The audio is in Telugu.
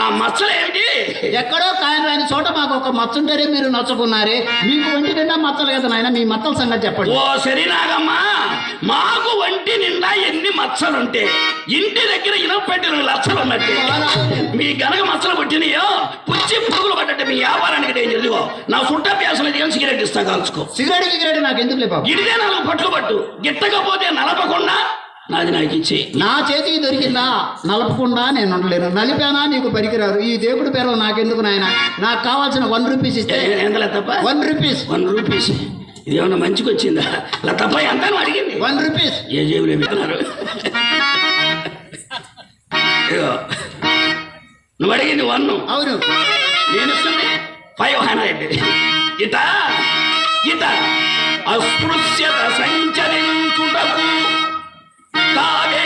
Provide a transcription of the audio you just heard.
ఆ మచ్చలు ఏమిటి? ఎక్కడో కాయన చోట మాకు ఒక మచ్చ ఉంటేనే మీరు నచ్చుకున్నారే, మీకు ఒంటి నిండా మచ్చలు కదా నాయన, మీ మచ్చల సంగతి చెప్పండి. ఓ సరినాగమ్మా, మాకు ఒంటి నిండా ఎన్ని మచ్చలుంటే ఇంటి దగ్గర ఇనపెట్టిన లచ్చలు ఉన్నట్టే. మీ గనక మచ్చలు పుట్టినాయో పుచ్చి పురుగులు పడ్డట్టు మీ వ్యాపారానికి డేంజర్. ఇదిగో నా సుట్టాభ్యాసం దిగని సిగరెట్ ఇస్తా, కాల్చుకో. సిగరెట్ నాకు ఎందుకు లేవు? ఇడితే 4 పట్లు పట్టు, గిట్టకపోతే నలపకుండా నాది నాకు ఇచ్చి. నా చేతికి దొరికిందా నలపకుండా నేను ఉండలేను, నలిపానా నీకు పనికిరారు. ఈ దేవుడి పేరు నాకెందుకు నాయన, నాకు కావాల్సిన 1 రూపీస్ ఇస్తే. ఎంత తప్ప? 1 రూపీస్. 1 రూపీస్ ఇదేమన్నా మంచికి వచ్చిందా? ఇలా తప్ప ఎంత అడిగింది? 1 రూపీస్. ఏ జేబులో పెట్టున్నారు? నువ్వు అడిగింది 1. అవును. నేను ఇస్తుంది 500. ఇత అస్పృశ్యత సంచరించుటకు తావే